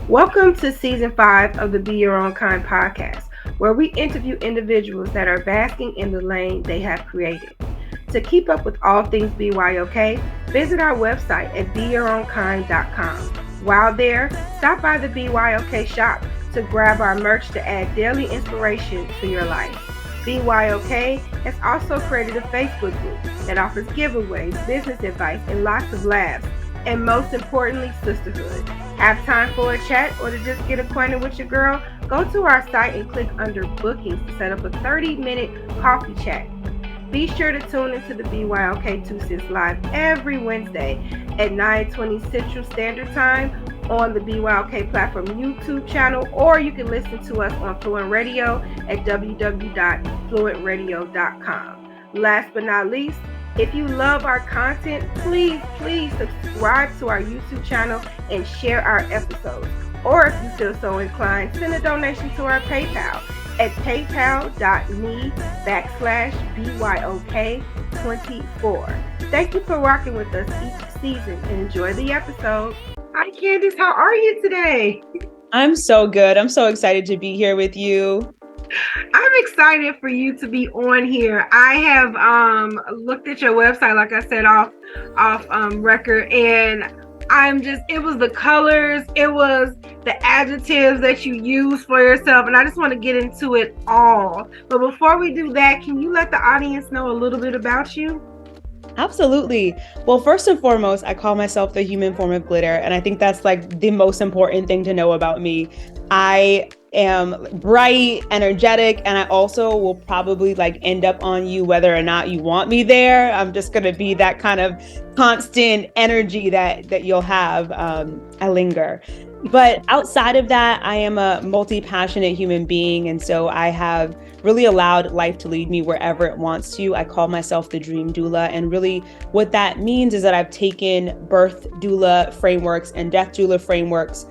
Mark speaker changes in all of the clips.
Speaker 1: Welcome to Season 5 of the Be Your Own Kind podcast, where we interview individuals that are basking in the lane they have created. To keep up with all things BYOK, visit our website at beyourownkind.com. While there, stop by the BYOK shop to grab our merch to add daily inspiration to your life. BYOK has also created a Facebook group that offers giveaways, business advice, and lots of laughs, and most importantly, sisterhood. Have time for a chat or to just get acquainted with your girl? Go to our site and click under bookings to set up a 30-minute coffee chat. Be sure to tune into the BYOK 2 Cents Live every Wednesday at 9:20 Central Standard Time on the BYOK platform YouTube channel, or you can listen to us on Fluent Radio at www.fluentradio.com. Last but not least, if you love our content, please subscribe to our YouTube channel and share our episodes. Or if you feel so inclined, send a donation to our PayPal at paypal.me/BYOK24. Thank you for rocking with us each season and enjoy the episode. Hi, Candace. How are you today?
Speaker 2: I'm so good. I'm so excited to be here with you.
Speaker 1: I'm excited for you to be on here. I have looked at your website, like I said, off record, and it was the colors, it was the adjectives that you use for yourself, and I just want to get into it all. But before we do that, can you let the audience know a little bit about you?
Speaker 2: Absolutely. Well, first and foremost, I call myself the human form of glitter, and I think that's like the most important thing to know about me. I am bright, energetic, and I also will probably like end up on you whether or not you want me there. I'm just going to be that kind of constant energy that you'll have. I linger. But outside of that, I am a multi-passionate human being. And so I have really allowed life to lead me wherever it wants to. I call myself the dream doula. And really what that means is that I've taken birth doula frameworks and death doula frameworks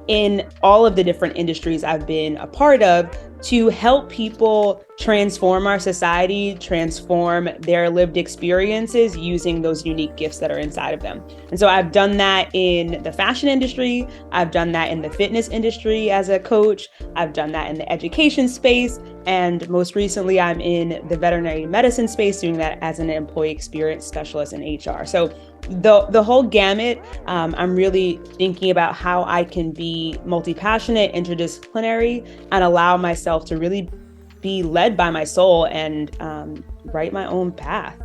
Speaker 2: in all of the different industries I've been a part of to help people transform our society, transform their lived experiences using those unique gifts that are inside of them. And so I've done that in the fashion industry. I've done that in the fitness industry as a coach. I've done that in the education space. And most recently, I'm in the veterinary medicine space, doing that as an employee experience specialist in HR. So the whole gamut, I'm really thinking about how I can be multi-passionate, interdisciplinary, and allow myself to really be led by my soul and write my own path.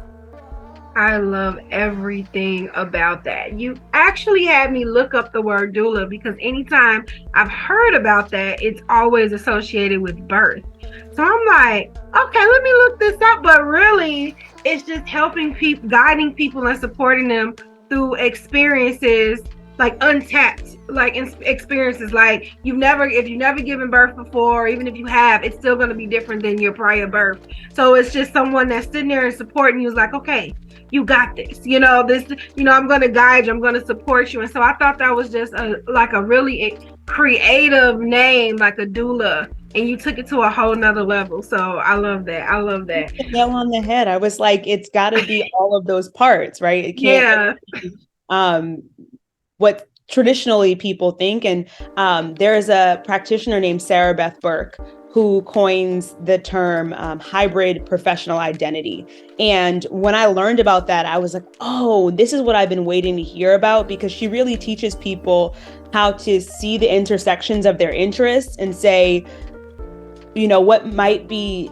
Speaker 1: I love everything about that. You actually had me look up the word doula because anytime I've heard about that, it's always associated with birth. So I'm like, okay, let me look this up. But really, it's just helping people, guiding people and supporting them through experiences, like untapped, like experiences, like if you've never given birth before, or even if you have, it's still going to be different than your prior birth. So it's just someone that's sitting there and supporting you is like, okay, you got this, I'm going to guide you, I'm going to support you. And so I thought that was just a really creative name, like a doula, and you took it to a whole nother level. So I love that.
Speaker 2: Nail on the head. I was like, it's got to be all of those parts, right? It can't be, what traditionally people think. And there's a practitioner named Sarah Beth Burke who coins the term hybrid professional identity. And when I learned about that, I was like, oh, this is what I've been waiting to hear about, because she really teaches people how to see the intersections of their interests and say, what might be,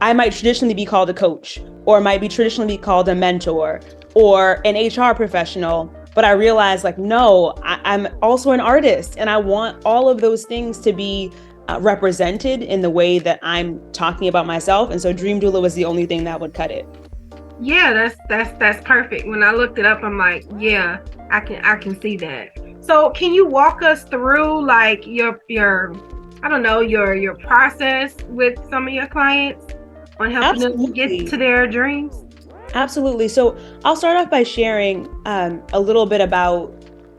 Speaker 2: I might traditionally be called a coach, or might be traditionally be called a mentor or an HR professional. But I realized no, I'm also an artist, and I want all of those things to be represented in the way that I'm talking about myself. And so Dream Doula was the only thing that would cut it.
Speaker 1: Yeah, that's perfect. When I looked it up, I'm like, yeah, I can see that. So can you walk us through like your process with some of your clients on helping them get to their dreams?
Speaker 2: Absolutely. So I'll start off by sharing a little bit about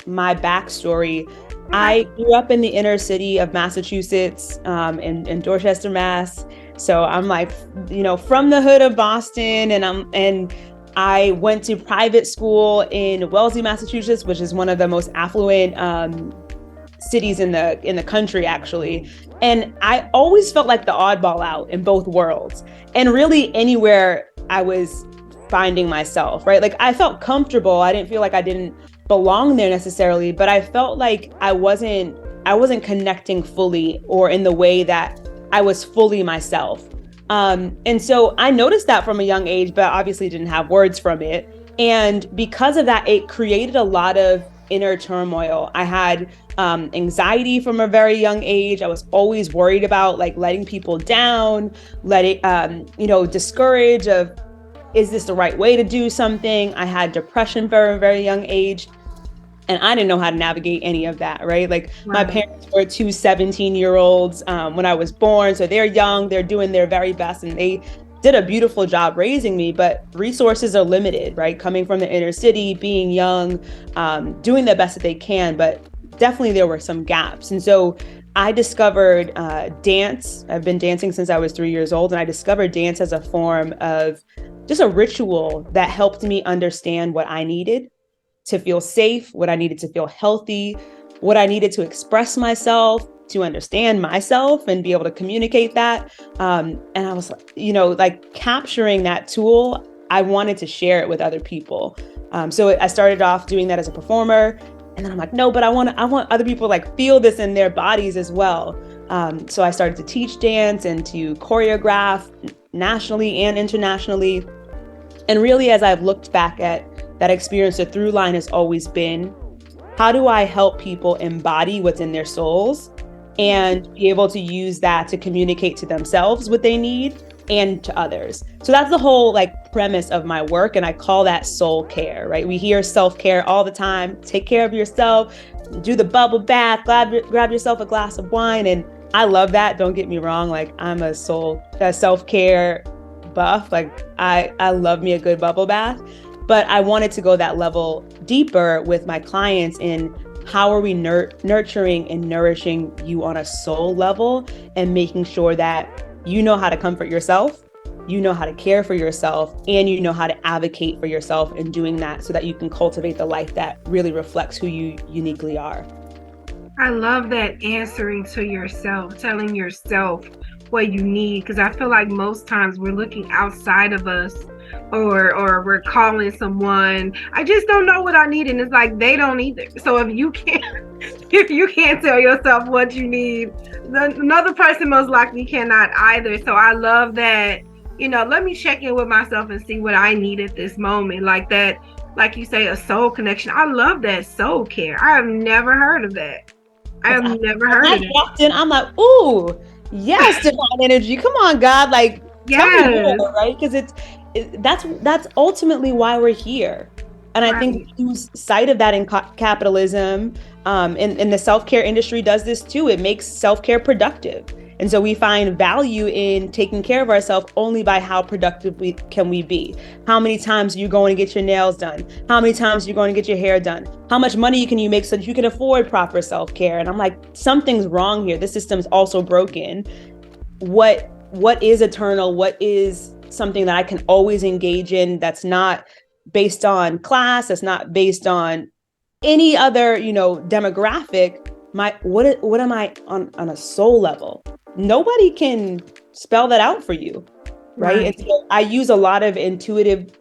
Speaker 2: my backstory. I grew up in the inner city of Massachusetts, in Dorchester, Mass. So I'm like, from the hood of Boston, and I went to private school in Wellesley, Massachusetts, which is one of the most affluent cities in the country, actually. And I always felt like the oddball out in both worlds, and really anywhere I was finding myself, right? Like I felt comfortable. I didn't feel like I didn't belong there necessarily, but I felt like I wasn't connecting fully, or in the way that I was fully myself. And so I noticed that from a young age, but obviously didn't have words from it. And because of that, it created a lot of inner turmoil. I had anxiety from a very young age. I was always worried about like letting people down, discouraged of, is this the right way to do something? I had depression from a very young age. And I didn't know how to navigate any of that, right? Like my parents were two 17-year-olds when I was born. So they're young, they're doing their very best, and they did a beautiful job raising me, but resources are limited, right? Coming from the inner city, being young, doing the best that they can, but definitely there were some gaps. And so I discovered dance. I've been dancing since I was 3 years old, and I discovered dance as a form of just a ritual that helped me understand what I needed to feel safe, what I needed to feel healthy, what I needed to express myself, to understand myself and be able to communicate that. And I was, like capturing that tool, I wanted to share it with other people. So I started off doing that as a performer. And then I'm like, no, but I want other people to like feel this in their bodies as well. So I started to teach dance and to choreograph nationally and internationally. And really, as I've looked back at that experience, the through line has always been, how do I help people embody what's in their souls and be able to use that to communicate to themselves what they need and to others? So that's the whole like premise of my work. And I call that soul care, right? We hear self-care all the time. Take care of yourself, do the bubble bath, grab yourself a glass of wine. And I love that. Don't get me wrong. Like I'm a self-care buff. Like I love me a good bubble bath. But I wanted to go that level deeper with my clients in how are we nurturing and nourishing you on a soul level, and making sure that you know how to comfort yourself, you know how to care for yourself, and you know how to advocate for yourself in doing that so that you can cultivate the life that really reflects who you uniquely are.
Speaker 1: I love that, answering to yourself, telling yourself what you need, because I feel like most times we're looking outside of us, or we're calling someone, I just don't know what I need, and it's like they don't either. So if you can't tell yourself what you need, another person most likely cannot either. So I love that, let me check in with myself and see what I need at this moment. Like that, like you say, a soul connection. I love that, soul care. I have never heard of that. I have never heard of it.
Speaker 2: Often I'm like, ooh, yes, divine energy. Come on, God, like tell me more, right? Because that's ultimately why we're here. And I think we lose sight of that in capitalism. And the self-care industry does this too. It makes self-care productive. And so we find value in taking care of ourselves only by how productive can we be. How many times are you going to get your nails done? How many times are you going to get your hair done? How much money can you make so that you can afford proper self-care? And I'm like, something's wrong here. The system's also broken. What is eternal? What is something that I can always engage in, that's not based on class, that's not based on any other, demographic? What am I on a soul level? Nobody can spell that out for you, right? And so I use a lot of intuitive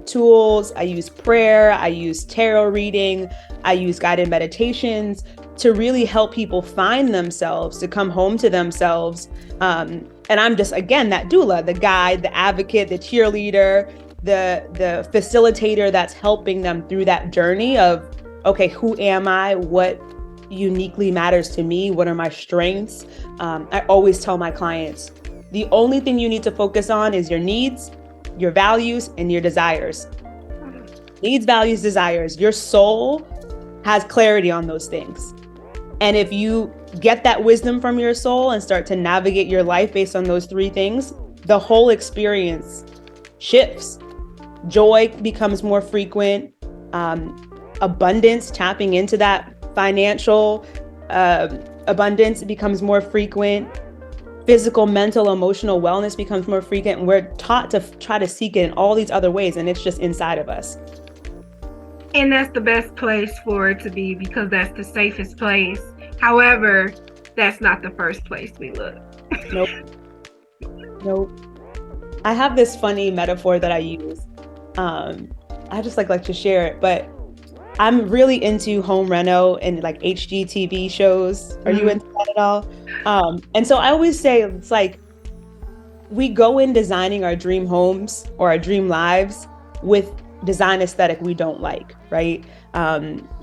Speaker 2: tools. I use prayer, I use tarot reading, I use guided meditations to really help people find themselves, to come home to themselves. And I'm just, again, that doula, the guide, the advocate, the cheerleader, the facilitator that's helping them through that journey of, okay, who am I? What uniquely matters to me? What are my strengths? I always tell my clients, the only thing you need to focus on is your needs, your values, and your desires. Needs, values, desires. Your soul has clarity on those things. And if you get that wisdom from your soul and start to navigate your life based on those three things, the whole experience shifts. Joy becomes more frequent. Abundance, tapping into that financial abundance becomes more frequent. Physical, mental, emotional wellness becomes more frequent. And we're taught to try to seek it in all these other ways, and it's just inside of us.
Speaker 1: And that's the best place for it to be, because that's the safest place. However, that's not the first place we look.
Speaker 2: Nope. Nope. I have this funny metaphor that I use. I just like to share it, but I'm really into home reno and like HGTV shows. Are you into that at all? And so I always say it's like we go in designing our dream homes or our dream lives with design aesthetic we don't like, right?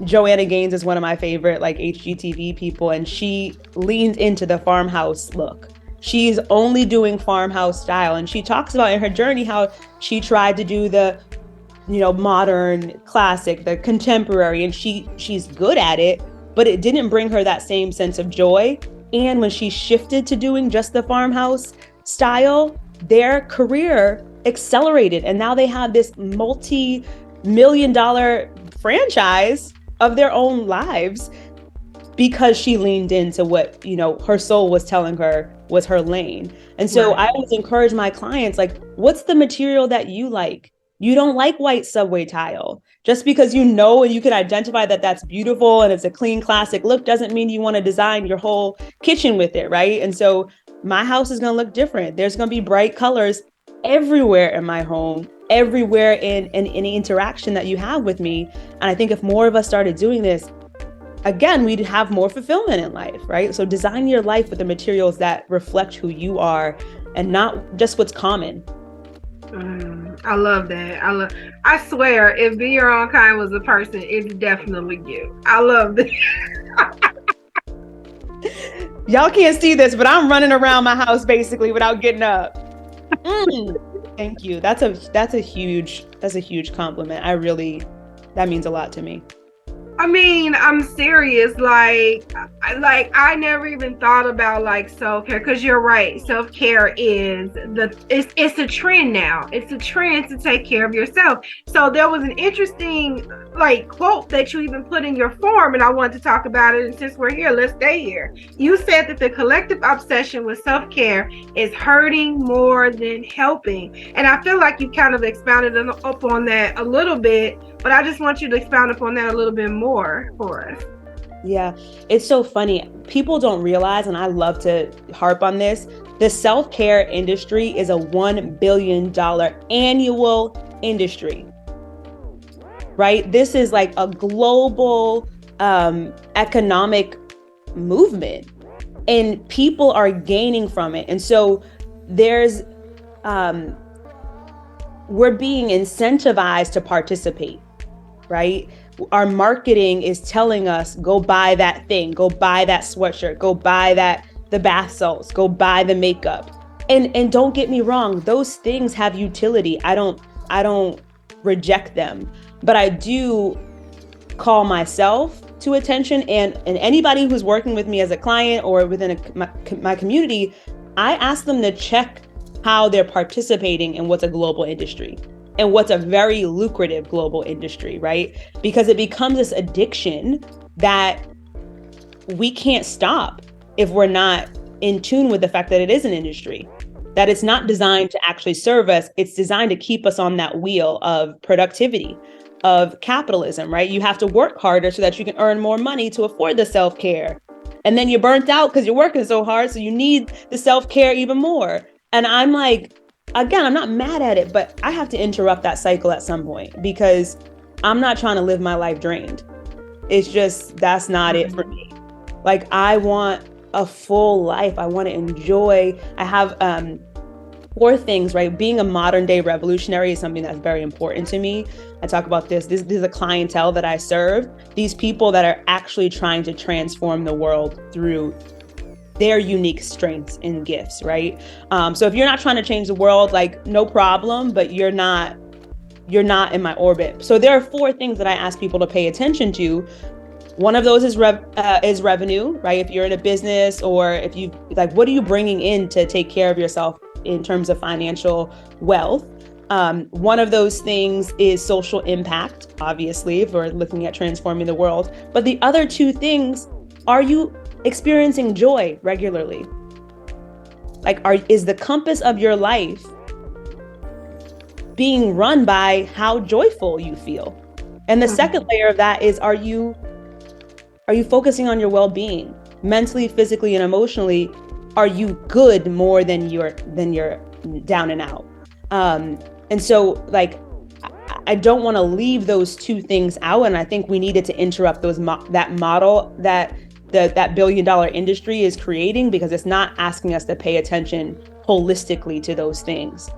Speaker 2: Joanna Gaines is one of my favorite like HGTV people, and she leans into the farmhouse look. She's only doing farmhouse style, and she talks about in her journey how she tried to do the modern, classic, the contemporary, and she's good at it, but it didn't bring her that same sense of joy. And when she shifted to doing just the farmhouse style, their career accelerated, and now they have this multi-million-dollar franchise of their own lives because she leaned into what her soul was telling her was her lane. And so I always encourage my clients, like, what's the material that you like? You don't like white subway tile. Just because and you can identify that that's beautiful and it's a clean, classic look doesn't mean you want to design your whole kitchen with it, right? And so my house is going to look different. There's going to be bright colors everywhere in my home, everywhere in any interaction that you have with me. And I think if more of us started doing this, again, we'd have more fulfillment in life, right? So design your life with the materials that reflect who you are and not just what's common.
Speaker 1: I love that. I swear, if Be Your Own Kind was a person, it's definitely you. I love that.
Speaker 2: Y'all can't see this, but I'm running around my house basically without getting up. Thank you. That's a huge compliment. That means a lot to me.
Speaker 1: I mean, I'm serious. Like I never even thought about like self-care, because you're right. Self-care it's a trend now. It's a trend to take care of yourself. So there was an interesting like quote that you even put in your form, and I wanted to talk about it. And since we're here, let's stay here. You said that the collective obsession with self-care is hurting more than helping. And I feel like you kind of expounded up on that a little bit, but I just want you to expound upon that a little bit more for us.
Speaker 2: Yeah, it's so funny. People don't realize, and I love to harp on this, the self-care industry is a $1 billion annual industry, right? This is like a global economic movement, and people are gaining from it. And so we're being incentivized to participate, right? Our marketing is telling us, go buy that thing, go buy that sweatshirt, go buy the bath salts, go buy the makeup. And don't get me wrong, those things have utility. I don't reject them, but I do call myself to attention, and anybody who's working with me as a client or within my community, I ask them to check how they're participating in what's a global industry and what's a very lucrative global industry, right? Because it becomes this addiction that we can't stop if we're not in tune with the fact that it is an industry, that it's not designed to actually serve us. It's designed to keep us on that wheel of productivity, of capitalism, right? You have to work harder so that you can earn more money to afford the self-care. And then you're burnt out because you're working so hard, so you need the self-care even more. And I'm like, again, I'm not mad at it, but I have to interrupt that cycle at some point because I'm not trying to live my life drained. It's just, that's not it for me. Like, I want a full life. I want to enjoy. I have 4 things, right? Being a modern day revolutionary is something that's very important to me. I talk about this. This is a clientele that I serve. These people that are actually trying to transform the world through their unique strengths and gifts, right? So if you're not trying to change the world, like, no problem, but you're not in my orbit. So there are 4 things that I ask people to pay attention to. One of those is revenue, right? If you're in a business, or if you like, what are you bringing in to take care of yourself in terms of financial wealth? One of those things is social impact, obviously, if we're looking at transforming the world. But the other 2 things, are you experiencing joy regularly? Like, is the compass of your life being run by how joyful you feel? And the second layer of that is, are you focusing on your well-being? mentally, physically, and emotionally, are you good more than you're down and out? And so like, I don't want to leave those two things out. And I think we needed to interrupt that model that that billion-dollar industry is creating, because it's not asking us to pay attention holistically to those things.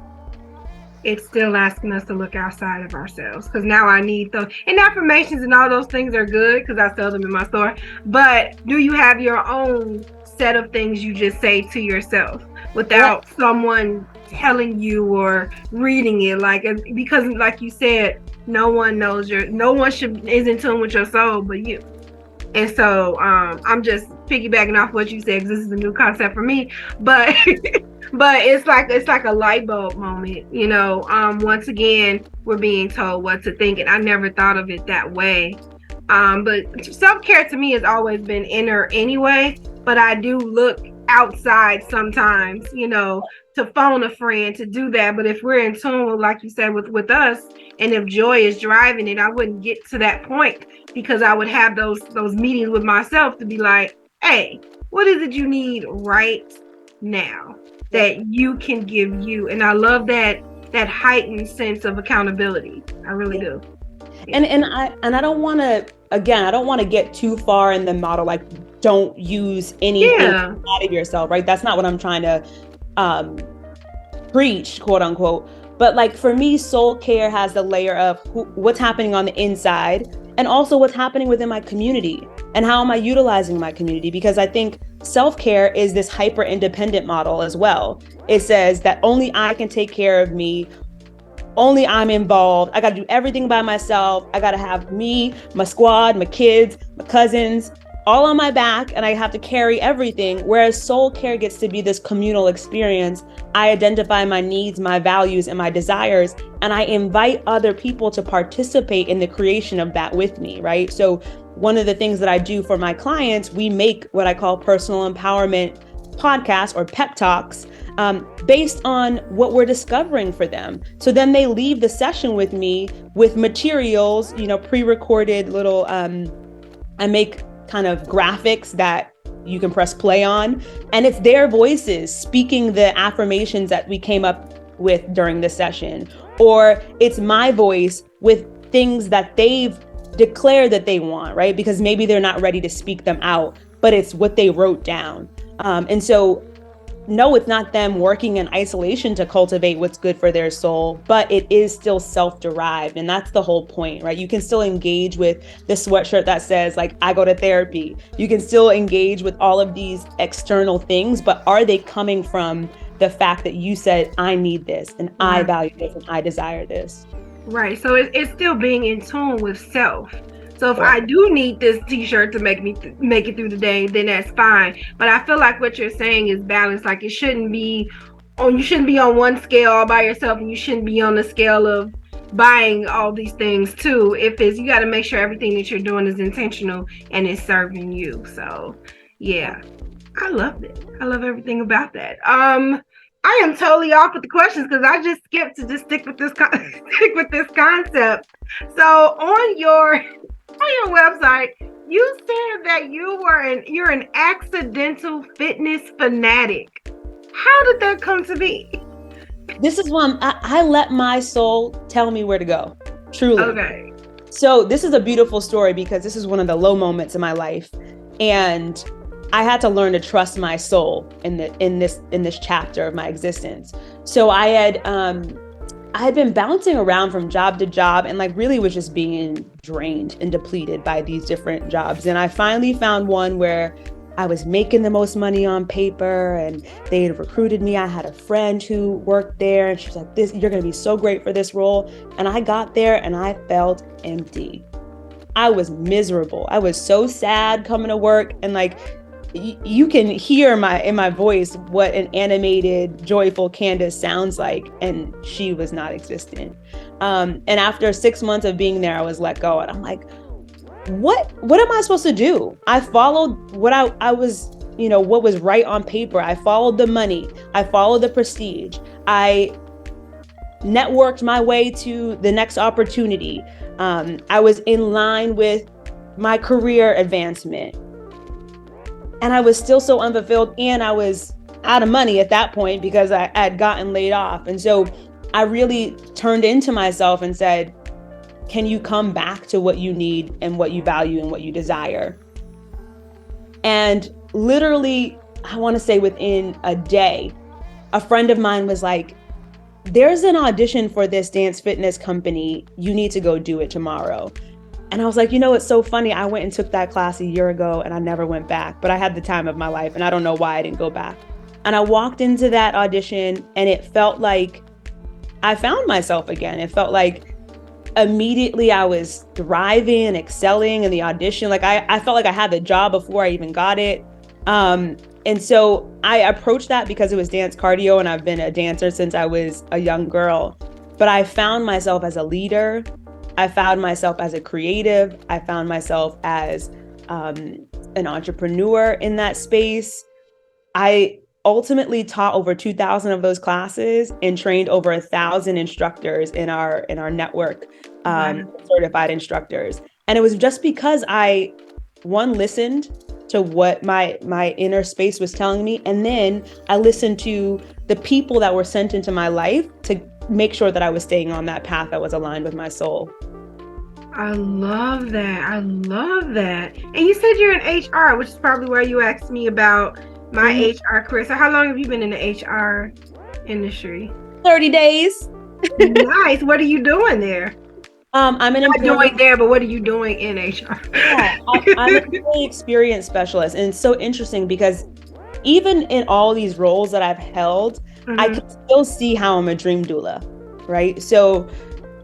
Speaker 1: It's still asking us to look outside of ourselves, because now I need those, and affirmations and all those things are good because I sell them in my store. But do you have your own set of things you just say to yourself without someone telling you or reading it? Like, because like you said, no one is in tune with your soul but you. And so I'm just piggybacking off what you said, because this is a new concept for me. But but it's like a light bulb moment, you know. Once again, we're being told what to think, and I never thought of it that way. But self-care to me has always been inner anyway, but I do look outside sometimes, you know, to phone a friend, to do that. But if we're in tune with, like you said, with us, and if joy is driving it, I wouldn't get to that point, because I would have those meetings with myself to be like, hey, what is it you need right now that you can give you? And I love that heightened sense of accountability. I really do.
Speaker 2: Yeah. And I don't want to, again, I don't want to get too far in the model, like, don't use anything out of yourself, right? That's not what I'm trying to preach, quote unquote. But like, for me, soul care has the layer of what's happening on the inside, and also what's happening within my community, and how am I utilizing my community? Because I think self-care is this hyper independent model as well. It says that only I can take care of me, only I'm involved. I got to do everything by myself. I got to have me, my squad, my kids, my cousins, all on my back, and I have to carry everything. Whereas soul care gets to be this communal experience. I identify my needs, my values, and my desires, and I invite other people to participate in the creation of that with me, right? So one of the things that I do for my clients, we make what I call personal empowerment podcasts or pep talks, based on what we're discovering for them. So then they leave the session with me with materials, you know, pre-recorded little, I make kind of graphics that you can press play on, and it's their voices speaking the affirmations that we came up with during the session, or it's my voice with things that they've declared that they want, right? Because maybe they're not ready to speak them out, but it's what they wrote down. And so no, it's not them working in isolation to cultivate what's good for their soul, but it is still self-derived. And that's the whole point, right? You can still engage with the sweatshirt that says, like, I go to therapy. You can still engage with all of these external things, but are they coming from the fact that you said, I need this, and I value this, and I desire this?
Speaker 1: Right. So it's still being in tune with self. So if I do need this t-shirt to make it through the day, then that's fine. But I feel like what you're saying is balance. Like, you shouldn't be on one scale all by yourself, and you shouldn't be on the scale of buying all these things too. You got to make sure everything that you're doing is intentional and is serving you. So yeah, I love it. I love everything about that. I am totally off with the questions, because I just skipped to just stick with this concept. So on your website, you said that you're an accidental fitness fanatic. How did that come to be?
Speaker 2: This is one I let my soul tell me where to go. Truly.
Speaker 1: Okay.
Speaker 2: So this is a beautiful story, because this is one of the low moments in my life, and I had to learn to trust my soul in this chapter of my existence. So I had been bouncing around from job to job, and like really was just being drained and depleted by these different jobs. And I finally found one where I was making the most money on paper, and they had recruited me. I had a friend who worked there, and she was like, you're going to be so great for this role. And I got there and I felt empty. I was miserable. I was so sad coming to work, and like, you can hear in my voice what an animated, joyful Candace sounds like, and she was not existent. And after 6 months of being there, I was let go, and I'm like, what am I supposed to do? I followed what I was, what was right on paper. I followed the money. I followed the prestige. I networked my way to the next opportunity. I was in line with my career advancement. And I was still so unfulfilled, and I was out of money at that point because I had gotten laid off. And so I really turned into myself and said, can you come back to what you need and what you value and what you desire? And literally, I want to say within a day, a friend of mine was like, there's an audition for this dance fitness company. You need to go do it tomorrow. And I was like, it's so funny. I went and took that class a year ago and I never went back, but I had the time of my life and I don't know why I didn't go back. And I walked into that audition and it felt like I found myself again. It felt like immediately I was thriving, excelling in the audition. Like I felt like I had the job before I even got it. And so I approached that because it was dance cardio and I've been a dancer since I was a young girl. But I found myself as a leader. I found myself as a creative. I found myself as an entrepreneur in that space. I ultimately taught over 2,000 of those classes and trained over 1,000 instructors in our network, certified instructors. And it was just because I, one, listened to what my inner space was telling me, and then I listened to the people that were sent into my life to make sure that I was staying on that path that was aligned with my soul.
Speaker 1: I love that. I love that. And you said you're in HR, which is probably why you asked me about my HR career. So how long have you been in the HR industry?
Speaker 2: 30 days.
Speaker 1: Nice. What are you doing there?
Speaker 2: I'm an
Speaker 1: doing there, but what are you doing in HR?
Speaker 2: Yeah, I'm an employee experience specialist. And it's so interesting because even in all these roles that I've held, I can still see how I'm a dream doula, right? So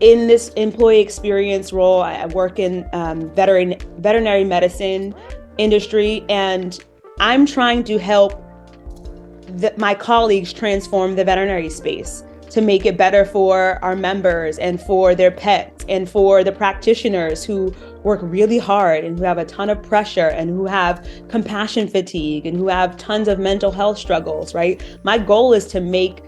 Speaker 2: in this employee experience role, I work in veterinary medicine industry, and I'm trying to help my colleagues transform the veterinary space to make it better for our members and for their pets and for the practitioners who work really hard and who have a ton of pressure and who have compassion fatigue and who have tons of mental health struggles, right? My goal is to make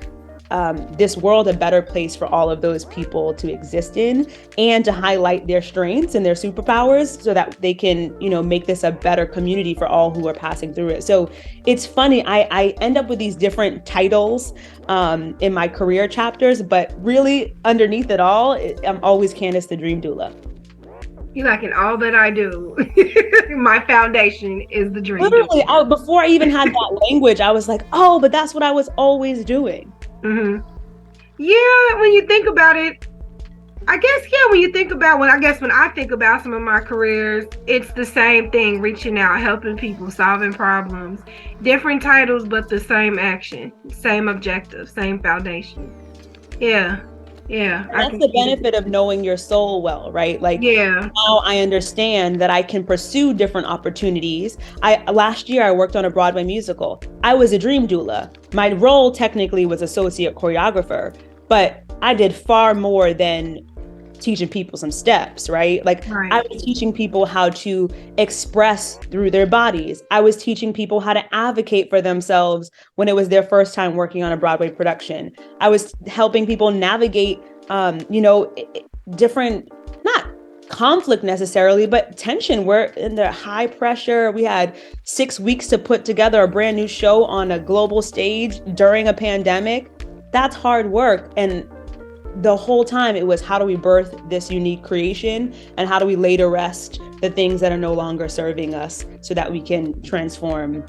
Speaker 2: this world a better place for all of those people to exist in, and to highlight their strengths and their superpowers so that they can, make this a better community for all who are passing through it. So it's funny, I end up with these different titles in my career chapters, but really underneath it all, I'm always Candace the Dream Doula.
Speaker 1: You like in all that I do. My foundation is the dream.
Speaker 2: Literally, before I even had that language, I was like, oh, but that's what I was always doing.
Speaker 1: Mm-hmm. Yeah, when you think about it, I guess, when I think about some of my careers, it's the same thing, reaching out, helping people, solving problems, different titles, but the same action, same objective, same foundation. Yeah.
Speaker 2: That's the benefit of knowing your soul well, right? Like, now I understand that I can pursue different opportunities. Last year, I worked on a Broadway musical. I was a dream doula. My role technically was associate choreographer, but I did far more than teaching people some steps, right? Like, I was teaching people how to express through their bodies. I was teaching people how to advocate for themselves when it was their first time working on a Broadway production. I was helping people navigate, different, not conflict necessarily, but tension. We're in the high pressure. We had 6 weeks to put together a brand new show on a global stage during a pandemic. That's hard work. And the whole time it was, how do we birth this unique creation, and how do we lay to rest the things that are no longer serving us so that we can transform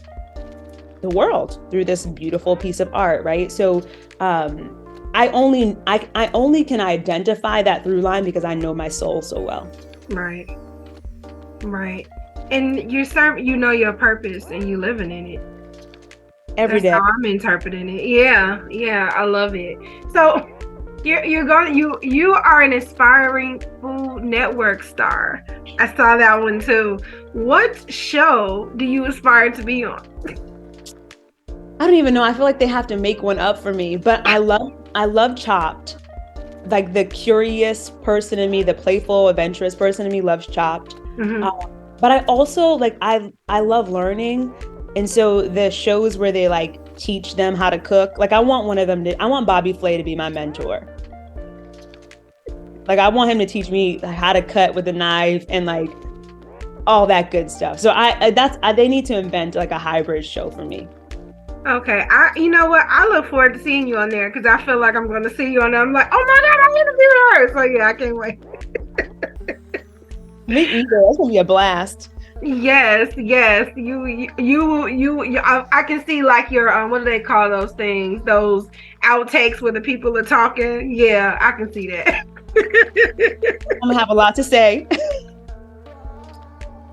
Speaker 2: the world through this beautiful piece of art, right? So I only can identify that through line because I know my soul so well. Right.
Speaker 1: And you know your purpose and you living in it
Speaker 2: every day.
Speaker 1: That's how I'm interpreting it. Yeah, I love it. So you are an aspiring Food Network star. I saw that one too. What show do you aspire to be on?
Speaker 2: I don't even know. I feel like they have to make one up for me, but I love Chopped. Like, the curious person in me, the playful, adventurous person in me loves Chopped. But I also I love learning. And so the shows where they teach them how to cook, I want Bobby Flay to be my mentor. I want him to teach me how to cut with a knife and all that good stuff. So they need to invent like a hybrid show for me.
Speaker 1: Okay, you know what? I look forward to seeing you on there because I feel like I'm going to see you on there. I'm like, oh my God, I interviewed her. So yeah, I can't wait.
Speaker 2: Me either. That's gonna be a blast.
Speaker 1: Yes. I can see like your what do they call those things? Those outtakes where the people are talking. Yeah, I can see that.
Speaker 2: I'm gonna have a lot to say.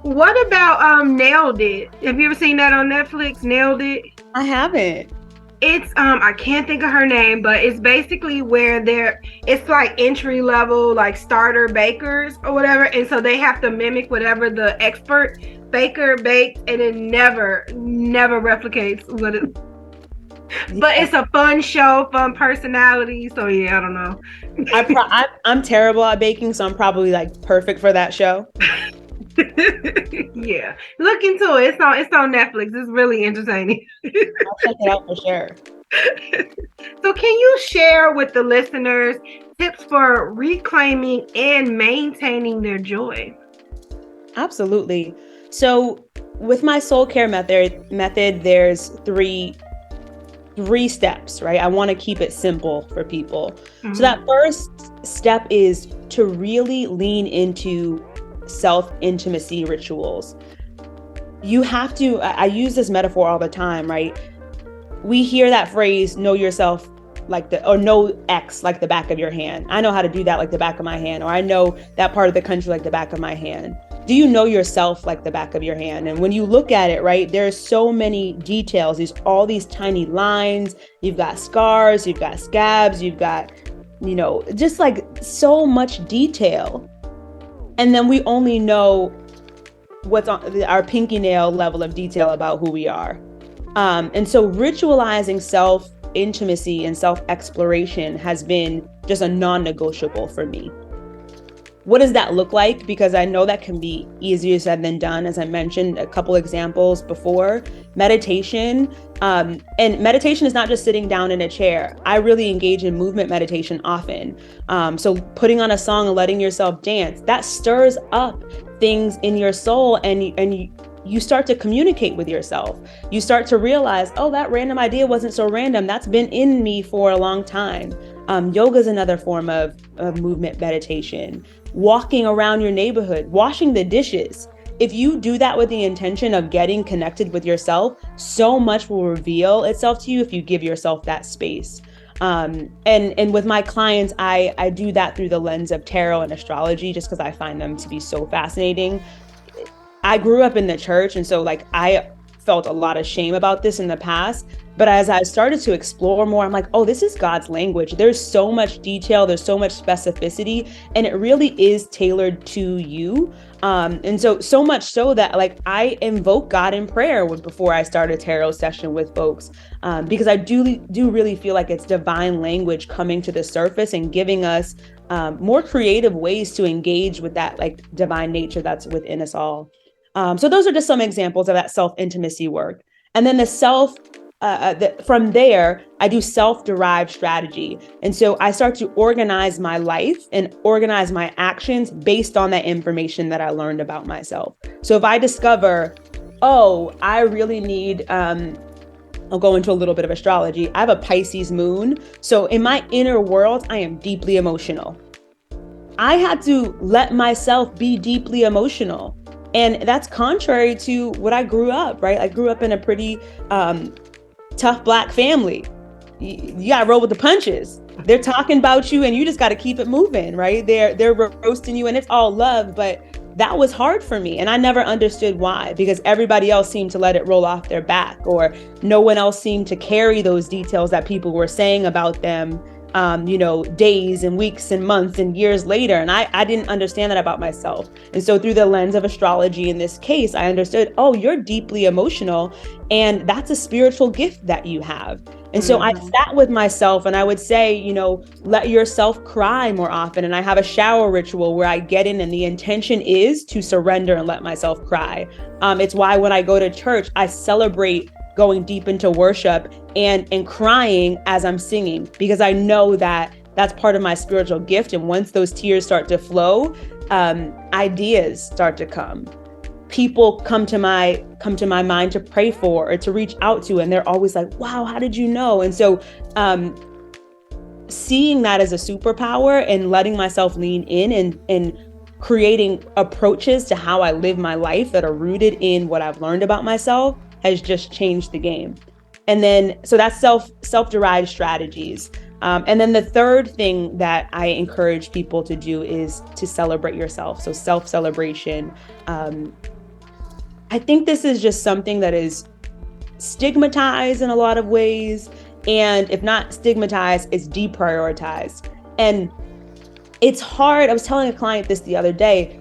Speaker 1: What about Nailed It? Have you ever seen that on Netflix? Nailed It.
Speaker 2: I haven't.
Speaker 1: It's I can't think of her name, but it's basically where it's like entry level, like starter bakers or whatever, and so they have to mimic whatever the expert baker bakes, and it never replicates what it. But it's a fun show, fun personality. So yeah, I don't know.
Speaker 2: I'm terrible at baking, so I'm probably like perfect for that show.
Speaker 1: Yeah, look into it. It's on Netflix. It's really entertaining.
Speaker 2: I'll check it out for sure.
Speaker 1: So can you share with the listeners tips for reclaiming and maintaining their joy?
Speaker 2: Absolutely. So with my soul care method, there's three steps, right? I want to keep it simple for people. Mm-hmm. So that first step is to really lean into self-intimacy rituals. You have to, I use this metaphor all the time, right? We hear that phrase, know yourself or know X like the back of your hand. I know how to do that like the back of my hand, or I know that part of the country like the back of my hand. Do you know yourself like the back of your hand? And when you look at it, right, there's so many details, all these tiny lines, you've got scars, you've got scabs, you've got, just like so much detail. And then we only know what's on our pinky nail level of detail about who we are. And so ritualizing self-intimacy and self-exploration has been just a non-negotiable for me. What does that look like? Because I know that can be easier said than done. As I mentioned a couple examples before, meditation. And meditation is not just sitting down in a chair. I really engage in movement meditation often. So putting on a song and letting yourself dance, that stirs up things in your soul, and you start to communicate with yourself. You start to realize, oh, that random idea wasn't so random. That's been in me for a long time. Yoga is another form of movement meditation. Walking around your neighborhood, washing the dishes. If you do that with the intention of getting connected with yourself, so much will reveal itself to you if you give yourself that space. And with my clients, I do that through the lens of tarot and astrology, just because I find them to be so fascinating. I grew up in the church, and so I felt a lot of shame about this in the past. But as I started to explore more, I'm like, oh, this is God's language. There's so much detail, there's so much specificity, and it really is tailored to you. And so much so that I invoke God in prayer before I start a tarot session with folks, because I do really feel like it's divine language coming to the surface and giving us more creative ways to engage with that divine nature that's within us all. So those are just some examples of that self-intimacy work. And then from there, I do self-derived strategy. And so I start to organize my life and organize my actions based on that information that I learned about myself. So if I discover, oh, I really need, I'll go into a little bit of astrology. I have a Pisces moon. So in my inner world, I am deeply emotional. I had to let myself be deeply emotional. And that's contrary to what I grew up, right? I grew up in a pretty tough Black family. You gotta roll with the punches. They're talking about you and you just gotta keep it moving, right? They're roasting you and it's all love, but that was hard for me. And I never understood why, because everybody else seemed to let it roll off their back, or no one else seemed to carry those details that people were saying about them, days and weeks and months and years later. And I didn't understand that about myself. And so through the lens of astrology in this case, I understood, oh, you're deeply emotional and that's a spiritual gift that you have. And so I sat with myself and I would say, let yourself cry more often. And I have a shower ritual where I get in and the intention is to surrender and let myself cry. It's why when I go to church, I celebrate going deep into worship and crying as I'm singing, because I know that that's part of my spiritual gift. And once those tears start to flow, ideas start to come. people come to my mind to pray for or to reach out to, and they're always like, wow, how did you know? And so seeing that as a superpower and letting myself lean in and creating approaches to how I live my life that are rooted in what I've learned about myself has just changed the game. And then, so that's self-derived strategies. And then the third thing that I encourage people to do is to celebrate yourself. So self-celebration. I think this is just something that is stigmatized in a lot of ways. And if not stigmatized, it's deprioritized. And it's hard. I was telling a client this the other day.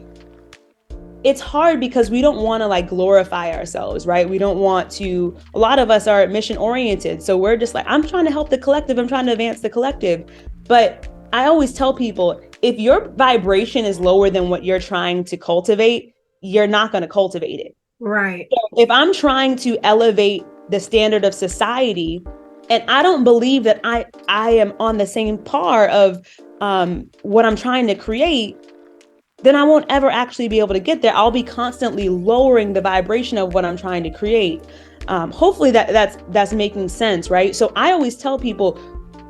Speaker 2: It's hard because we don't want to like glorify ourselves, right? We don't want to, a lot of us are mission oriented. So we're just like, I'm trying to help the collective. I'm trying to advance the collective. But I always tell people, if your vibration is lower than what you're trying to cultivate, you're not going to cultivate it.
Speaker 1: Right.
Speaker 2: So if I'm trying to elevate the standard of society, and I don't believe that I am on the same par of what I'm trying to create, then I won't ever actually be able to get there. I'll be constantly lowering the vibration of what I'm trying to create. Hopefully that's making sense, right? So I always tell people,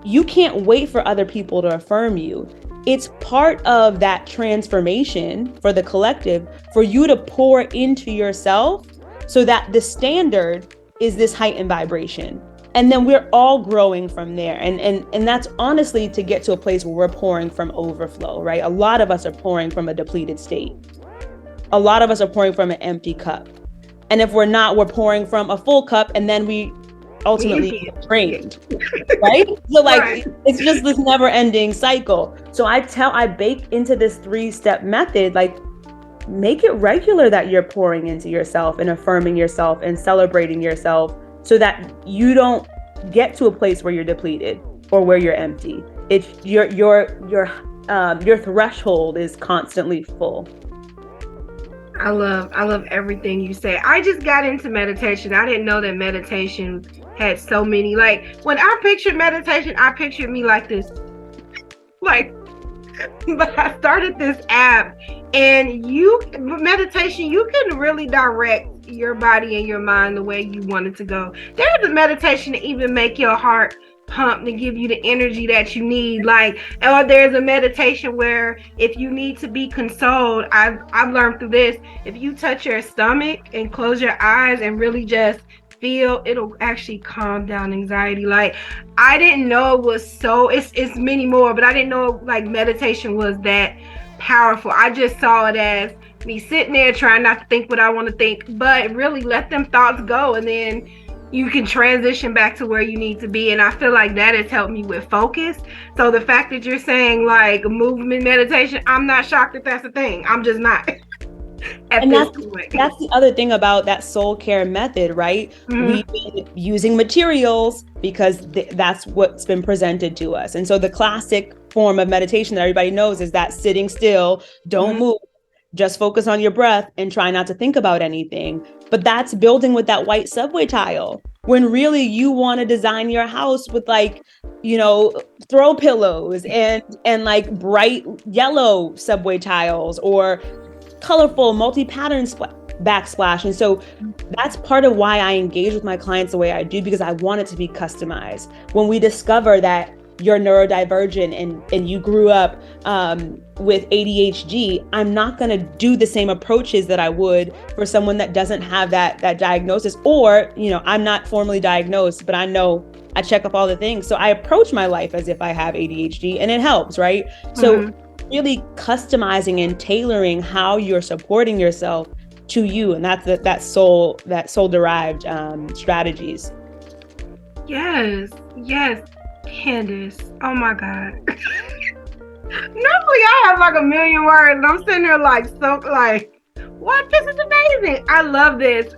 Speaker 2: you can't wait for other people to affirm you. It's part of that transformation for the collective for you to pour into yourself so that the standard is this heightened vibration. And then we're all growing from there. And that's honestly to get to a place where we're pouring from overflow, right? A lot of us are pouring from a depleted state. A lot of us are pouring from an empty cup. And if we're not, we're pouring from a full cup, and then we ultimately get drained, right? So like, right. It's just this never ending cycle. So I bake into this 3-step method, like make it regular that you're pouring into yourself and affirming yourself and celebrating yourself so that you don't get to a place where you're depleted or where you're empty. It's your threshold is constantly full.
Speaker 1: I love everything you say. I just got into meditation. I didn't know that meditation had so many. Like when I pictured meditation, I pictured me like this. Like, but I started this app, and meditation, you can really direct your body and your mind the way you want it to go. There's a meditation to even make your heart pump, to give you the energy that you need. Like, or there's a meditation where if you need to be consoled, I've learned through this, if you touch your stomach and close your eyes and really just feel, it'll actually calm down anxiety. Like, I didn't know it was so, it's many more, but I didn't know like meditation was that powerful. I just saw it as me sitting there trying not to think what I want to think, but really let them thoughts go, and then you can transition back to where you need to be. And I feel like that has helped me with focus. So the fact that you're saying like movement meditation, I'm not shocked that that's a thing. I'm just not.
Speaker 2: And that's the other thing about that soul care method, right? Mm-hmm. We've been using materials because that's what's been presented to us. And so the classic form of meditation that everybody knows is that sitting still, don't mm-hmm. move, just focus on your breath and try not to think about anything. But that's building with that white subway tile, when really you want to design your house with like, throw pillows and like bright yellow subway tiles or colorful multi-pattern backsplash. And so that's part of why I engage with my clients the way I do, because I want it to be customized. When we discover that you're neurodivergent and you grew up with ADHD, I'm not going to do the same approaches that I would for someone that doesn't have that diagnosis, or, I'm not formally diagnosed, but I know I check up all the things. So I approach my life as if I have ADHD, and it helps, right? Mm-hmm. So really customizing and tailoring how you're supporting yourself to you. And that's that soul derived strategies.
Speaker 1: Yes. Candace, oh my God. Normally I have like a million words, and I'm sitting here like, what? This is amazing. I love this.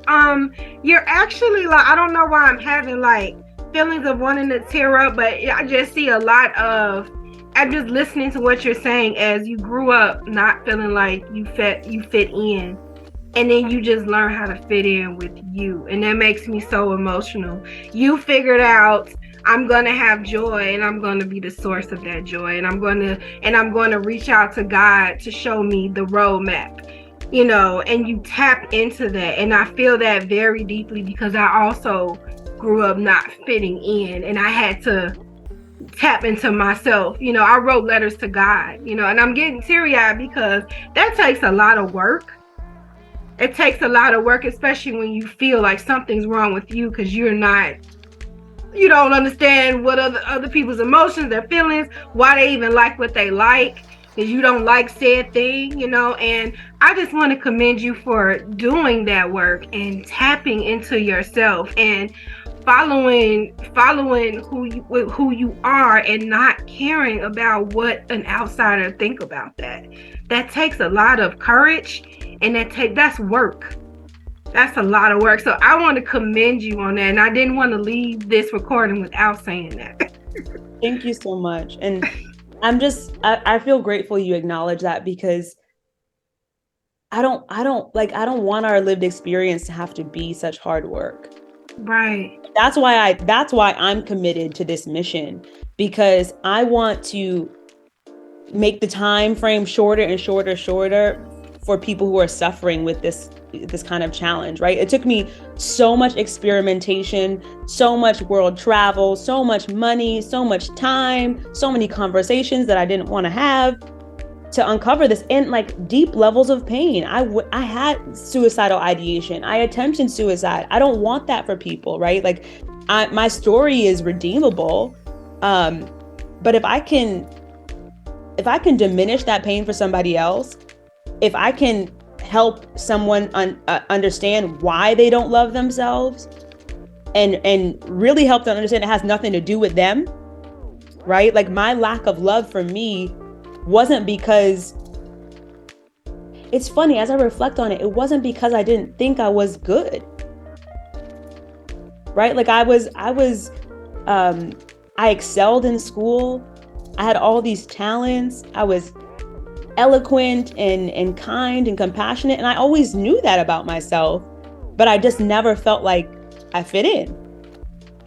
Speaker 1: You're actually like, I don't know why I'm having like feelings of wanting to tear up, but I just see a lot of, I'm just listening to what you're saying as you grew up not feeling like you fit in, and then you just learn how to fit in with you, and that makes me so emotional. You figured out, I'm going to have joy, and I'm going to be the source of that joy, and I'm going to reach out to God to show me the roadmap. and you tap into that. And I feel that very deeply because I also grew up not fitting in, and I had to tap into myself. I wrote letters to God, and I'm getting teary-eyed because that takes a lot of work. It takes a lot of work, especially when you feel like something's wrong with you because you don't understand what other people's emotions, their feelings, why they even like what they like, because you don't like said thing. And I just want to commend you for doing that work and tapping into yourself and following who you are and not caring about what an outsider think about that. That takes a lot of courage, and that's work. That's a lot of work. So I want to commend you on that. And I didn't want to leave this recording without saying that.
Speaker 2: Thank you so much. And I feel grateful you acknowledge that, because I don't want our lived experience to have to be such hard work.
Speaker 1: Right.
Speaker 2: That's why I'm committed to this mission, because I want to make the time frame shorter and shorter for people who are suffering with this kind of challenge, right? It took me so much experimentation, so much world travel, so much money, so much time, so many conversations that I didn't want to have to uncover this, and like deep levels of pain. I had suicidal ideation. I attempted suicide. I don't want that for people, right? Like my story is redeemable. But if I can diminish that pain for somebody else, if I can help someone understand why they don't love themselves, and really help them understand it has nothing to do with them, right? Like my lack of love for me wasn't because, it's funny, as I reflect on it, it wasn't because I didn't think I was good, right? Like I excelled in school. I had all these talents. I was eloquent and kind and compassionate. And I always knew that about myself, but I just never felt like I fit in.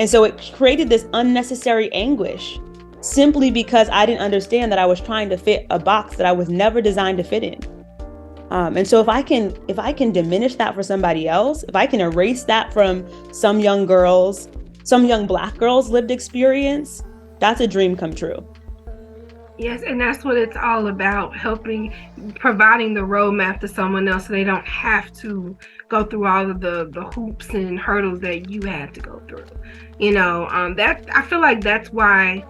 Speaker 2: And so it created this unnecessary anguish simply because I didn't understand that I was trying to fit a box that I was never designed to fit in. And so if I can diminish that for somebody else, if I can erase that from some young Black girls' lived experience, that's a dream come true.
Speaker 1: Yes, and that's what it's all about, providing the roadmap to someone else so they don't have to go through all of the hoops and hurdles that you had to go through. That I feel like that's why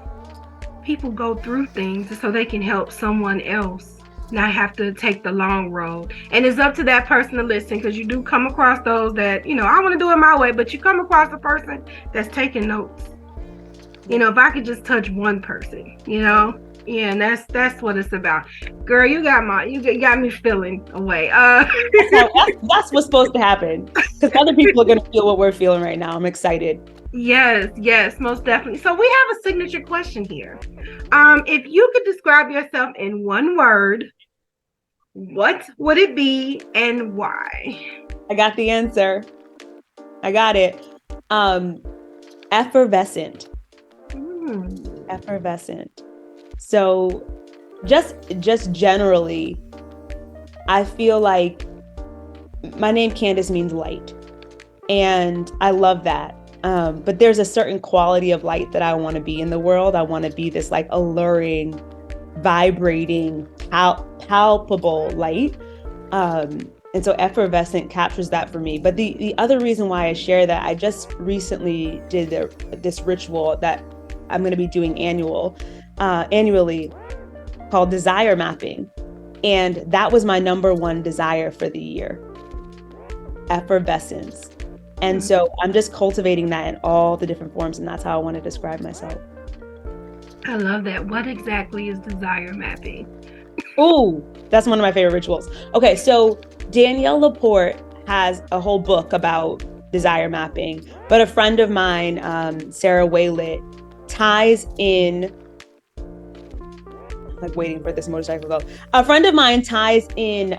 Speaker 1: people go through things, so they can help someone else not have to take the long road. And it's up to that person to listen, because you do come across those that, I want to do it my way, but you come across a person that's taking notes. If I could just touch one person, yeah, and that's what it's about. Girl, you got me feeling away.
Speaker 2: That's what's supposed to happen, because other people are going to feel what we're feeling right now. I'm excited.
Speaker 1: Yes, most definitely. So we have a signature question here. If you could describe yourself in one word, what would it be and why?
Speaker 2: I got the answer. I got it. Effervescent. Effervescent. So just generally, I feel like my name Candace means light, and I love that. But there's a certain quality of light that I want to be in the world. I want to be this like alluring, vibrating, palpable light. And so effervescent captures that for me. But the other reason why I share that, I just recently did this ritual that I'm going to be doing annually called desire mapping. And that was my number one desire for the year, effervescence. And so I'm just cultivating that in all the different forms, and that's how I want to describe myself.
Speaker 1: I love that. What exactly is desire mapping?
Speaker 2: Oh, that's one of my favorite rituals. Okay, so Danielle Laporte has a whole book about desire mapping, but a friend of mine, Sarah Waylet, ties in, like waiting for this motorcycle to go. A friend of mine ties in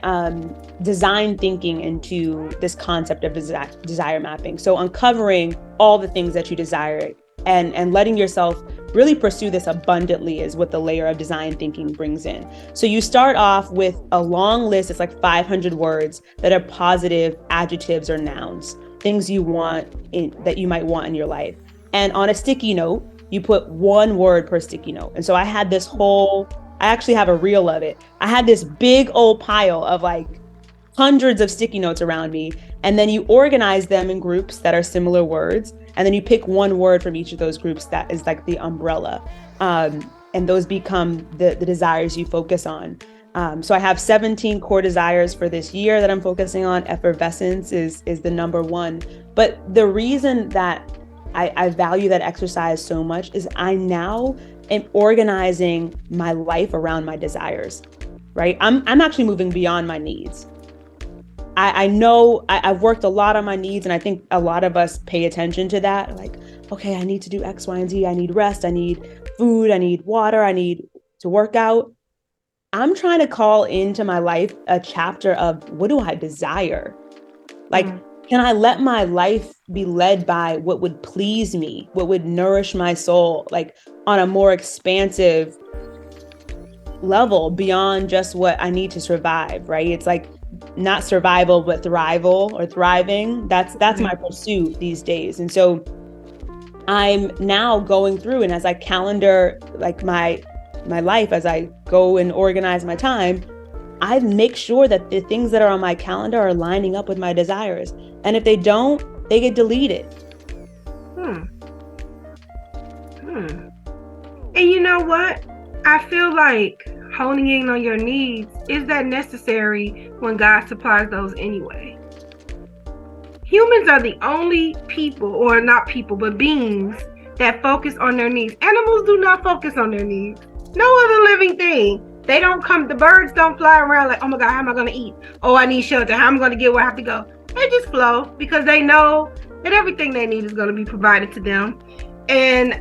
Speaker 2: design thinking into this concept of desire mapping. So uncovering all the things that you desire and letting yourself really pursue this abundantly is what the layer of design thinking brings in. So you start off with a long list. It's like 500 words that are positive adjectives or nouns, things you want that you might want in your life. And on a sticky note, you put one word per sticky note. And so I had this whole, I actually have a reel of it. I had this big old pile of like hundreds of sticky notes around me. And then you organize them in groups that are similar words. And then you pick one word from each of those groups that is like the umbrella. And those become the desires you focus on. So I have 17 core desires for this year that I'm focusing on. Effervescence is the number one. But the reason that I value that exercise so much is I now am organizing my life around my desires, right? I'm actually moving beyond my needs. I know I've worked a lot on my needs, and I think a lot of us pay attention to that. Like, okay, I need to do X, Y, and Z. I need rest. I need food. I need water. I need to work out. I'm trying to call into my life a chapter of what do I desire? Like, can I let my life be led by what would please me, what would nourish my soul, like on a more expansive level beyond just what I need to survive, right? It's like not survival, but thrival or thriving. That's my pursuit these days. And so I'm now going through, and as I calendar like my life, as I go and organize my time, I make sure that the things that are on my calendar are lining up with my desires. And if they don't, they get deleted.
Speaker 1: And you know what? I feel like honing in on your needs, is that necessary when God supplies those anyway? Humans are the only people, or not people, but beings that focus on their needs. Animals do not focus on their needs. No other living thing. They don't come, the birds don't fly around like, oh my God, how am I going to eat? Oh, I need shelter. How am I going to get where I have to go? They just flow because they know that everything they need is going to be provided to them. And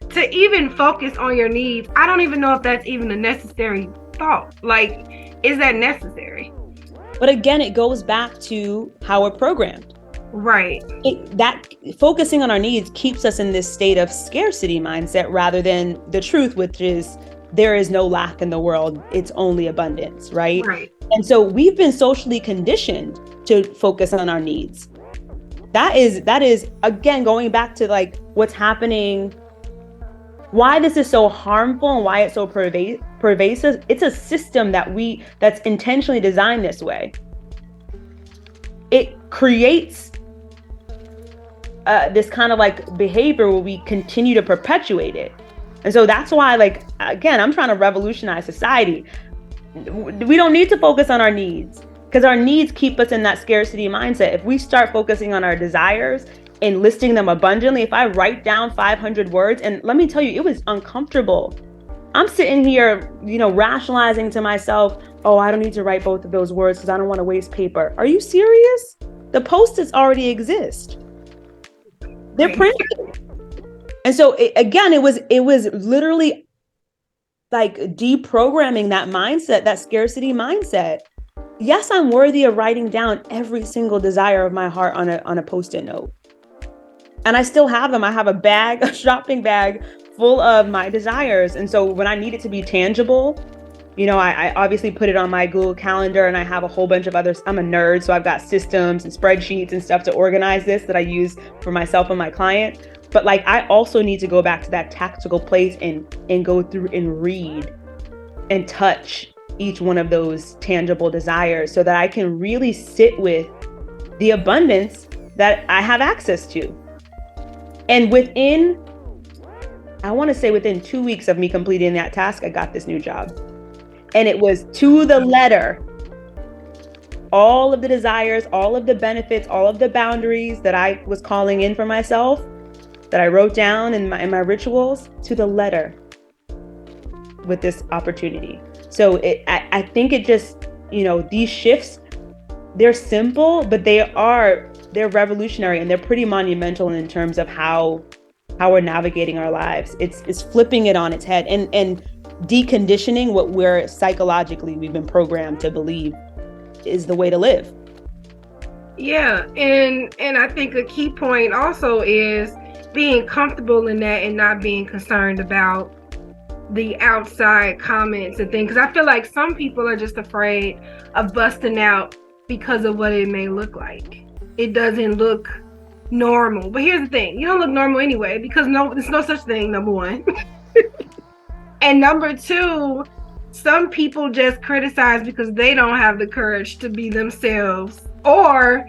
Speaker 1: to even focus on your needs, I don't even know if that's even a necessary thought. Like, is that necessary?
Speaker 2: But again, it goes back to how we're programmed.
Speaker 1: Right.
Speaker 2: That focusing on our needs keeps us in this state of scarcity mindset rather than the truth, which is there is no lack in the world. It's only abundance, right?
Speaker 1: Right.
Speaker 2: And so we've been socially conditioned to focus on our needs. That is again, going back to like what's happening, why this is so harmful and why it's so pervasive. It's a system that's intentionally designed this way. It creates this kind of like behavior where we continue to perpetuate it. And so that's why, like, again, I'm trying to revolutionize society. We don't need to focus on our needs because our needs keep us in that scarcity mindset. If we start focusing on our desires and listing them abundantly, if I write down 500 words, and let me tell you, it was uncomfortable. I'm sitting here, rationalizing to myself, oh, I don't need to write both of those words because I don't want to waste paper. Are you serious? The Post-its already exist. They're printed. And so it was literally like deprogramming that mindset, that scarcity mindset. Yes, I'm worthy of writing down every single desire of my heart on a Post-it note. And I still have them. I have a shopping bag full of my desires. And so when I need it to be tangible, I obviously put it on my Google Calendar, and I have a whole bunch of others. I'm a nerd, so I've got systems and spreadsheets and stuff to organize this that I use for myself and my client. But like, I also need to go back to that tactical place and go through and read and touch each one of those tangible desires so that I can really sit with the abundance that I have access to. And within 2 weeks of me completing that task, I got this new job. And it was to the letter. All of the desires, all of the benefits, all of the boundaries that I was calling in for myself, that I wrote down in my rituals, to the letter with this opportunity. So I think it just, these shifts, they're simple, but they're revolutionary, and they're pretty monumental in terms of how we're navigating our lives. It's flipping it on its head and deconditioning what we've been programmed to believe is the way to live.
Speaker 1: Yeah, and I think a key point also is being comfortable in that and not being concerned about the outside comments and things. Because I feel like some people are just afraid of busting out because of what it may look like. It doesn't look normal. But here's the thing: you don't look normal anyway, because there's no such thing. Number one, and number two, some people just criticize because they don't have the courage to be themselves, or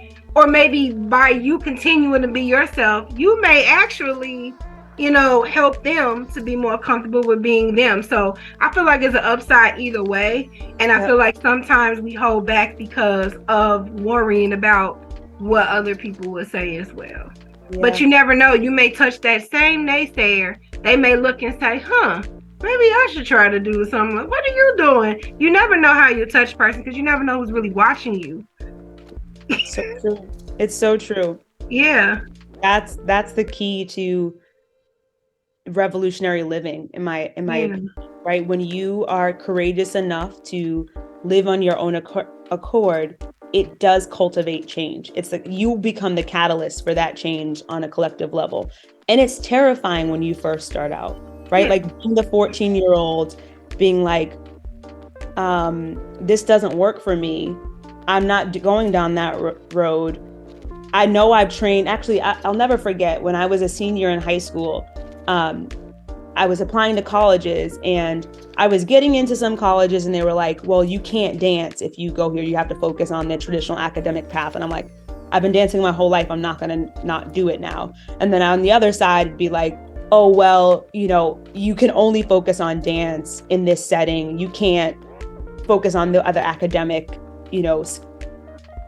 Speaker 1: maybe by you continuing to be yourself, you may actually, help them to be more comfortable with being them. So I feel like it's an upside either way. And I
Speaker 2: Yep.
Speaker 1: feel like sometimes we hold back because of worrying about what other people will say as well. But
Speaker 2: Yeah.
Speaker 1: you never know. You may touch that same naysayer. They may look and say, maybe I should try to do something. What are you doing? You never know how you touch a person because you never know who's really watching you.
Speaker 2: So true. It's so true.
Speaker 1: Yeah.
Speaker 2: That's the key to revolutionary living in my
Speaker 1: Yeah.
Speaker 2: opinion, right? When you are courageous enough to live on your own accord, it does cultivate change. It's like you become the catalyst for that change on a collective level. And it's terrifying when you first start out, right?
Speaker 1: Yeah.
Speaker 2: Like being the 14-year-old being like, this doesn't work for me. I'm not going down that road. I know I've trained, actually, I'll never forget when I was a senior in high school. I was applying to colleges and I was getting into some colleges and they were like, well, you can't dance if you go here. You have to focus on the traditional academic path. And I'm like, I've been dancing my whole life. I'm not going to not do it now. And then on the other side, it'd be like, oh, well, you can only focus on dance in this setting. You can't focus on the other academic,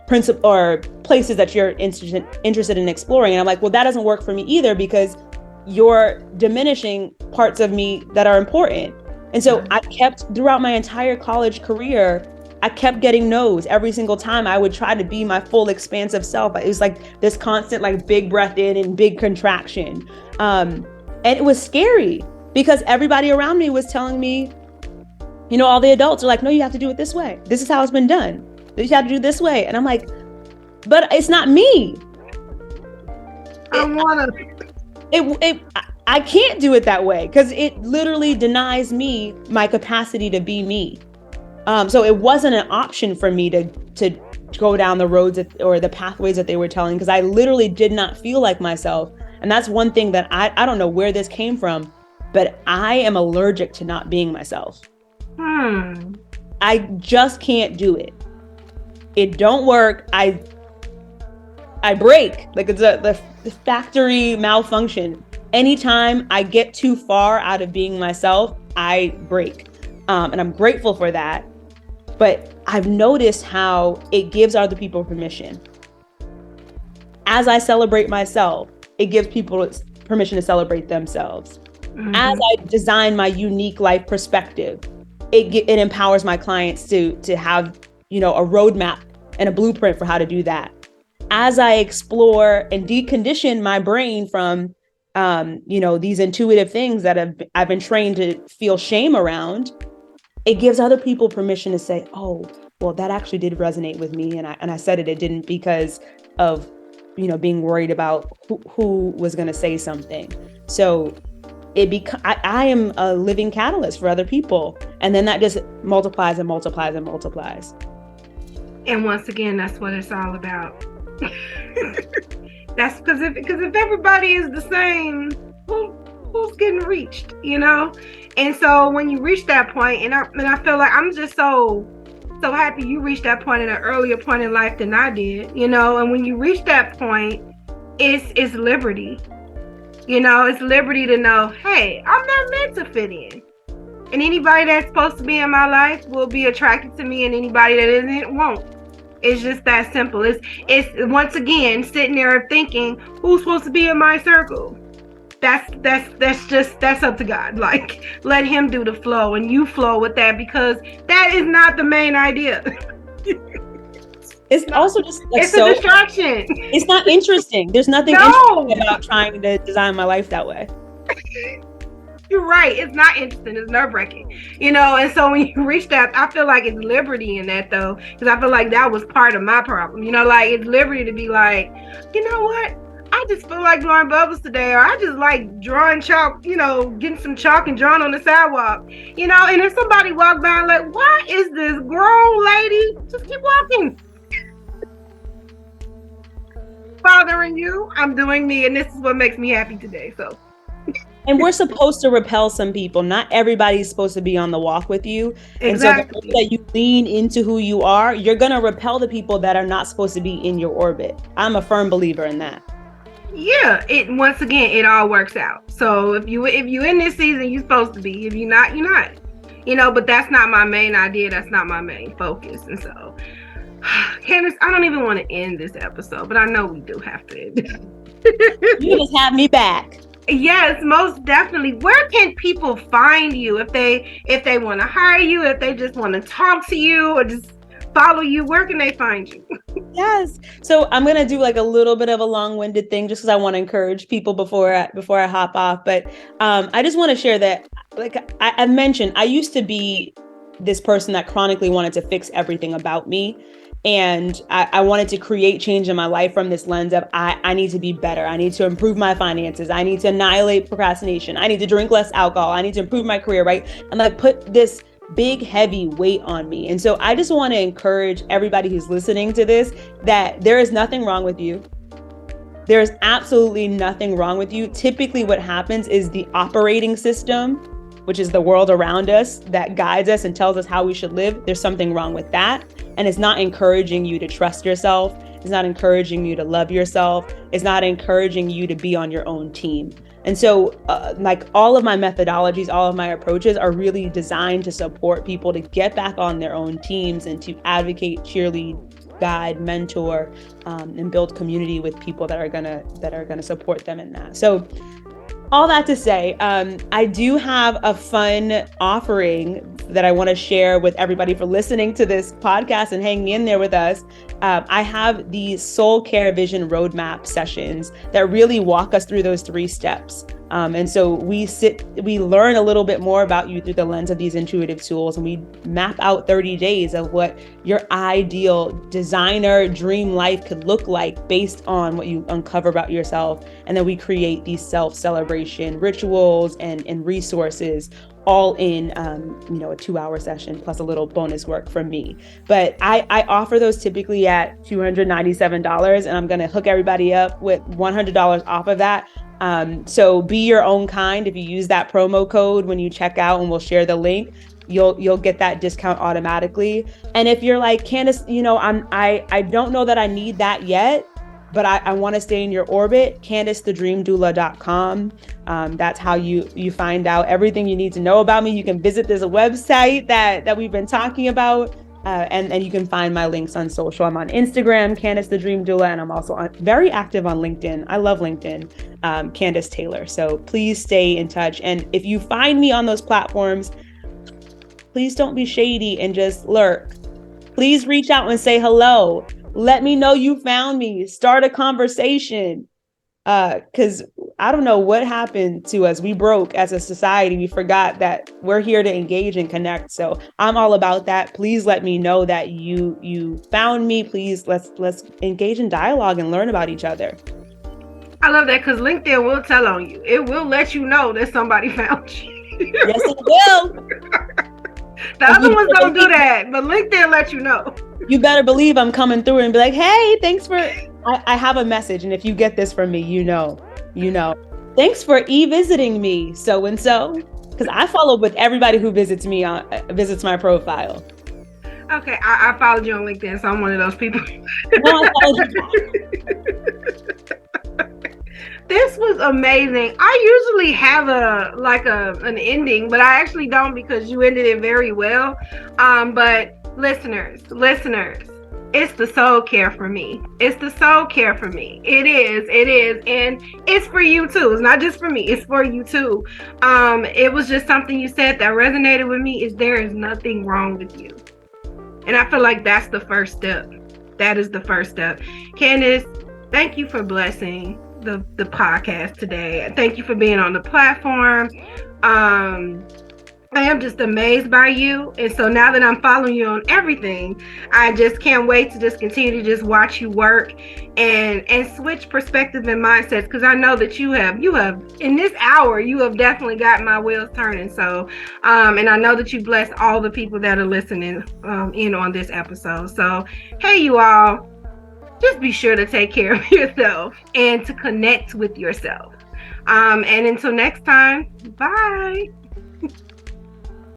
Speaker 2: principle or places that you're interested in exploring. And I'm like, well, that doesn't work for me either because you're diminishing parts of me that are important. And so I kept, throughout my entire college career, I kept getting no's every single time I would try to be my full expansive self. It was like this constant, like big breath in and big contraction. And it was scary because everybody around me was telling me, all the adults are like, no, you have to do it this way. This is how it's been done. You have to do this way. And I'm like, but it's not me. I can't do it that way because it literally denies me my capacity to be me. So it wasn't an option for me to go down the roads or the pathways that they were telling, because I literally did not feel like myself. And that's one thing that I don't know where this came from, but I am allergic to not being myself. I just can't do it. It don't work. I break. Like it's the factory malfunction. Anytime I get too far out of being myself, I break. And I'm grateful for that. But I've noticed how it gives other people permission. As I celebrate myself, it gives people permission to celebrate themselves. Mm-hmm. As I design my unique life perspective, it empowers my clients to have, a roadmap and a blueprint for how to do that. As I explore and decondition my brain from, these intuitive things that I've been trained to feel shame around, it gives other people permission to say, oh, well, that actually did resonate with me. And I said it didn't because of, being worried about who was going to say something. So I am a living catalyst for other people. And then that just multiplies and multiplies and multiplies.
Speaker 1: And once again, that's what it's all about. That's because if everybody is the same, who's getting reached, And so when you reach that point, and I feel like I'm just so happy you reached that point at an earlier point in life than I did, And when you reach that point, it's liberty. It's liberty to know, hey, I'm not meant to fit in. And anybody that's supposed to be in my life will be attracted to me, and anybody that isn't won't. It's just that simple. It's once again sitting there thinking, who's supposed to be in my circle? That's up to God. Like, let him do the flow and you flow with that, because that is not the main idea.
Speaker 2: It's also just
Speaker 1: it's a distraction.
Speaker 2: It's not interesting. There's nothing interesting about trying to design my life that way.
Speaker 1: You're right. It's not interesting. It's nerve-wracking, And so when you reach that, I feel like it's liberty in that, though, because I feel like that was part of my problem. Like it's liberty to be like, you know what? I just feel like drawing bubbles today, or I just like drawing chalk, getting some chalk and drawing on the sidewalk, And if somebody walk by, like, why is this grown lady? Just keep walking. Bothering you, I'm doing me, and this is what makes me happy today. So.
Speaker 2: And we're supposed to repel some people. Not everybody's supposed to be on the walk with you. Exactly. And so the way that you lean into who you are, you're going to repel the people that are not supposed to be in your orbit. I'm a firm believer in that.
Speaker 1: Yeah, once again, it all works out. So if you in this season, you're supposed to be. If you're not, you're not. But that's not my main idea. That's not my main focus. And so, Candace, I don't even want to end this episode, but I know we do have to end it.
Speaker 2: You just have me back.
Speaker 1: Yes, most definitely. Where can people find you if they want to hire you, if they just want to talk to you or just follow you? Where can they find you?
Speaker 2: Yes. So I'm going to do like a little bit of a long-winded thing just because I want to encourage people before I hop off. But I just want to share that, like I mentioned, I used to be this person that chronically wanted to fix everything about me. And I wanted to create change in my life from this lens of I need to be better. I need to improve my finances. I need to annihilate procrastination. I need to drink less alcohol. I need to improve my career, right? And I put this big, heavy weight on me. And so I just want to encourage everybody who's listening to this that there is nothing wrong with you. There's absolutely nothing wrong with you. Typically what happens is the operating system, which is the world around us that guides us and tells us how we should live. There's something wrong with that. And it's not encouraging you to trust yourself. It's not encouraging you to love yourself. It's not encouraging you to be on your own team. And so like all of my methodologies, all of my approaches are really designed to support people to get back on their own teams and to advocate, cheerlead, guide, mentor, and build community with people that are gonna support them in that. So all that to say, I do have a fun offering that I want to share with everybody for listening to this podcast and hanging in there with us. I have the Soul Care Vision Roadmap sessions that really walk us through those 3 steps. And so we learn a little bit more about you through the lens of these intuitive tools, and we map out 30 days of what your ideal designer dream life could look like based on what you uncover about yourself. And then we create these self-celebration rituals and resources all in a 2-hour session plus a little bonus work from me. But I offer those typically at $297, and I'm going to hook everybody up with $100 off of that. So be your own kind. If you use that promo code when you check out, and we'll share the link, you'll get that discount automatically. And if you're like, Candace, I don't know that I need that yet, but I want to stay in your orbit, CandaceTheDreamDoula.com. That's how you find out everything you need to know about me. You can visit this website that we've been talking about. And you can find my links on social. I'm on Instagram, Candace the Dream Doula, and I'm also very active on LinkedIn. I love LinkedIn, Candace Taylor. So please stay in touch. And if you find me on those platforms, please don't be shady and just lurk. Please reach out and say hello. Let me know you found me. Start a conversation. Because I don't know what happened to us. We broke as a society. We forgot that we're here to engage and connect. So I'm all about that. Please let me know that you found me. Please let's engage in dialogue and learn about each other.
Speaker 1: I love that, because LinkedIn will tell on you. It will let you know that somebody found you.
Speaker 2: Yes, it will.
Speaker 1: The other ones don't do that, but LinkedIn lets you know.
Speaker 2: You better believe I'm coming through and be like, hey, thanks for... I have a message, and if you get this from me, you know. Thanks for visiting me, so and so, because I follow with everybody who visits my profile.
Speaker 1: Okay, I followed you on LinkedIn, so I'm one of those people.
Speaker 2: No, I followed you.
Speaker 1: This was amazing. I usually have an ending, but I actually don't, because you ended it very well. But listeners. It's the soul care for me. It's the soul care for me. It is. And it's for you too. It's not just for me. It's for you too. It was just something you said that resonated with me, is there is nothing wrong with you. And I feel like that's the first step. That is the first step. Candace, thank you for blessing the podcast today. Thank you for being on the platform. I am just amazed by you. And so now that I'm following you on everything, I just can't wait to just continue to just watch you work and switch perspectives and mindsets, because I know that you have in this hour you have definitely got my wheels turning. So and I know that you bless all the people that are listening in on this episode. So hey, you all, just be sure to take care of yourself and to connect with yourself. And until next time, bye.